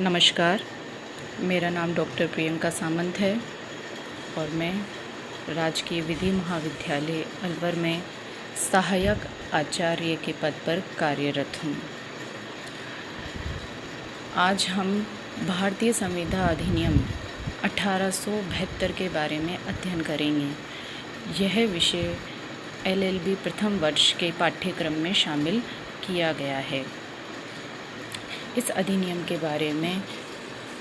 नमस्कार, मेरा नाम डॉक्टर प्रियंका सामंत है और मैं राजकीय विधि महाविद्यालय अलवर में सहायक आचार्य के पद पर कार्यरत हूँ। आज हम भारतीय संविदा अधिनियम 1872 के बारे में अध्ययन करेंगे। यह विषय LLB प्रथम वर्ष के पाठ्यक्रम में शामिल किया गया है। इस अधिनियम के बारे में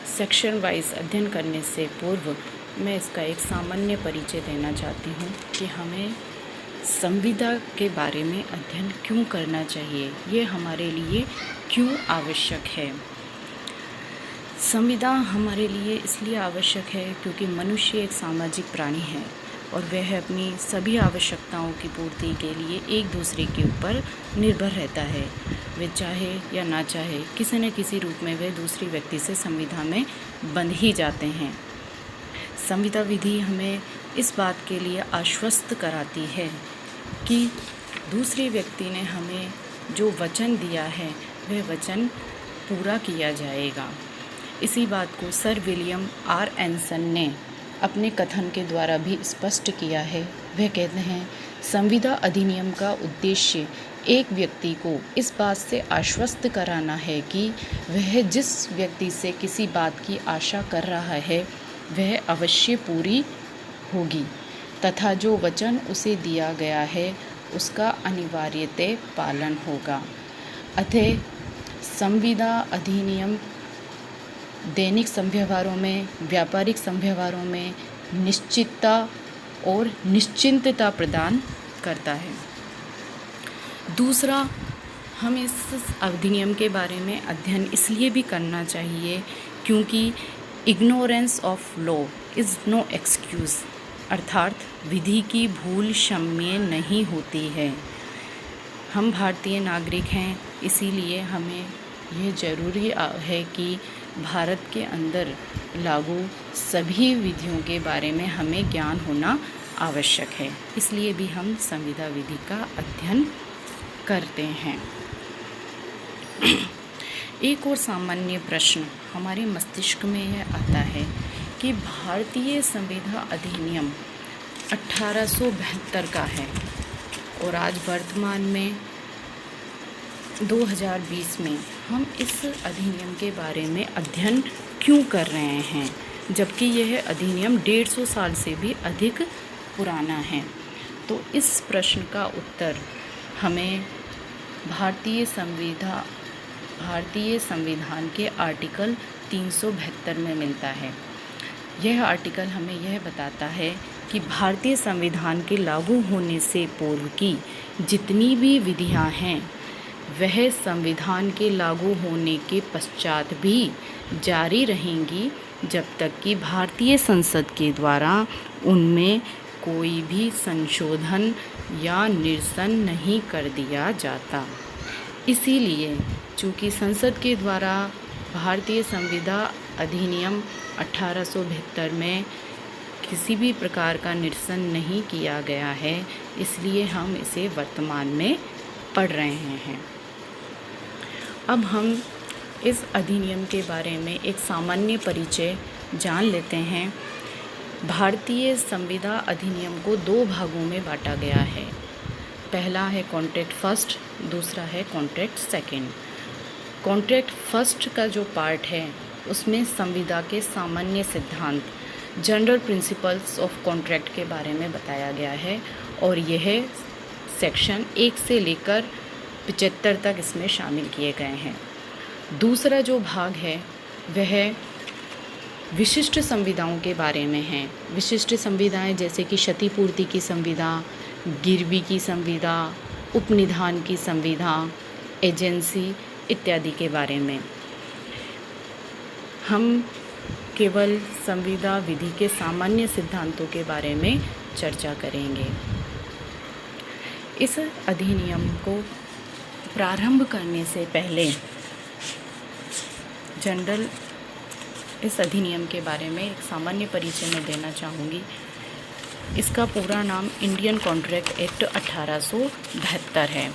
सेक्शन वाइज अध्ययन करने से पूर्व मैं इसका एक सामान्य परिचय देना चाहती हूँ कि हमें संविदा के बारे में अध्ययन क्यों करना चाहिए, ये हमारे लिए क्यों आवश्यक है। संविदा हमारे लिए इसलिए आवश्यक है क्योंकि मनुष्य एक सामाजिक प्राणी है और वह अपनी सभी आवश्यकताओं की पूर्ति के लिए एक दूसरे के ऊपर निर्भर रहता है। वे चाहे या ना चाहे किसी न किसी रूप में वे दूसरे व्यक्ति से संविदा में बंध ही जाते हैं। संविदा विधि हमें इस बात के लिए आश्वस्त कराती है कि दूसरे व्यक्ति ने हमें जो वचन दिया है वह वचन पूरा किया जाएगा। इसी बात को सर विलियम आर एंसन ने अपने कथन के द्वारा भी स्पष्ट किया है। वह कहते हैं, संविदा अधिनियम का उद्देश्य एक व्यक्ति को इस बात से आश्वस्त कराना है कि वह जिस व्यक्ति से किसी बात की आशा कर रहा है वह अवश्य पूरी होगी तथा जो वचन उसे दिया गया है उसका अनिवार्यतः पालन होगा। अतः संविदा अधिनियम दैनिक संव्यवहारों में, व्यापारिक संव्यवहारों में निश्चितता और निश्चिंतता प्रदान करता है। दूसरा, हम इस अधिनियम के बारे में अध्ययन इसलिए भी करना चाहिए क्योंकि ignorance of law is no excuse, अर्थात विधि की भूल क्षम्य नहीं होती है। हम भारतीय नागरिक हैं, इसीलिए हमें यह ज़रूरी है कि भारत के अंदर लागू सभी विधियों के बारे में हमें ज्ञान होना आवश्यक है। इसलिए भी हम संविदा विधि का अध्ययन करते हैं। एक और सामान्य प्रश्न हमारे मस्तिष्क में यह आता है कि भारतीय संविदा अधिनियम 1872 का है और आज वर्तमान में 2020 में हम इस अधिनियम के बारे में अध्ययन क्यों कर रहे हैं, जबकि यह अधिनियम 150 साल से भी अधिक पुराना है। तो इस प्रश्न का उत्तर हमें भारतीय संविधान के आर्टिकल 372 में मिलता है। यह आर्टिकल हमें यह बताता है कि भारतीय संविधान के लागू होने से पूर्व की जितनी भी विधियां हैं वह संविधान के लागू होने के पश्चात भी जारी रहेंगी जब तक कि भारतीय संसद के द्वारा उनमें कोई भी संशोधन या निरसन नहीं कर दिया जाता। इसीलिए चूँकि संसद के द्वारा भारतीय संविदा अधिनियम 1872 में किसी भी प्रकार का निरसन नहीं किया गया है, इसलिए हम इसे वर्तमान में पढ़ रहे हैं। अब हम इस अधिनियम के बारे में एक सामान्य परिचय जान लेते हैं। भारतीय संविदा अधिनियम को दो भागों में बांटा गया है। पहला है कॉन्ट्रैक्ट फर्स्ट, दूसरा है कॉन्ट्रैक्ट सेकंड। कॉन्ट्रैक्ट फर्स्ट का जो पार्ट है उसमें संविदा के सामान्य सिद्धांत, जनरल प्रिंसिपल्स ऑफ कॉन्ट्रैक्ट के बारे में बताया गया है और यह सेक्शन 1 से लेकर 75 तक इसमें शामिल किए गए हैं। दूसरा जो भाग है वह विशिष्ट संविदाओं के बारे में है। विशिष्ट संविदाएं जैसे कि क्षतिपूर्ति की संविदा, गिरवी की संविदा, उपनिधान की संविदा, एजेंसी इत्यादि के बारे में। हम केवल संविदा विधि के सामान्य सिद्धांतों के बारे में चर्चा करेंगे। इस अधिनियम को प्रारंभ करने से पहले इस अधिनियम के बारे में एक सामान्य परिचय मैं देना चाहूँगी। इसका पूरा नाम इंडियन कॉन्ट्रैक्ट एक्ट 1872 है।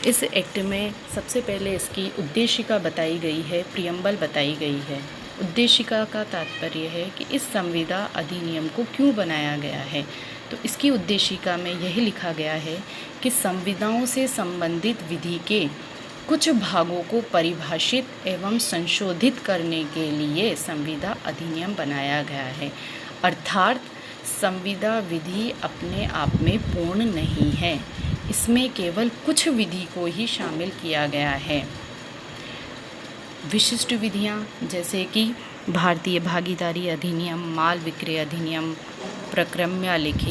इस एक्ट में सबसे पहले इसकी उद्देशिका बताई गई है, प्रियम्बल बताई गई है। उद्देशिका का तात्पर्य है कि इस संविदा अधिनियम को क्यों बनाया गया है। तो इसकी उद्देशिका में यही लिखा गया है कि संविदाओं से संबंधित विधि के कुछ भागों को परिभाषित एवं संशोधित करने के लिए संविदा अधिनियम बनाया गया है। अर्थात संविदा विधि अपने आप में पूर्ण नहीं है, इसमें केवल कुछ विधि को ही शामिल किया गया है। विशिष्ट विधियाँ जैसे कि भारतीय भागीदारी अधिनियम, माल विक्रय अधिनियम, प्रक्रम्य लिखित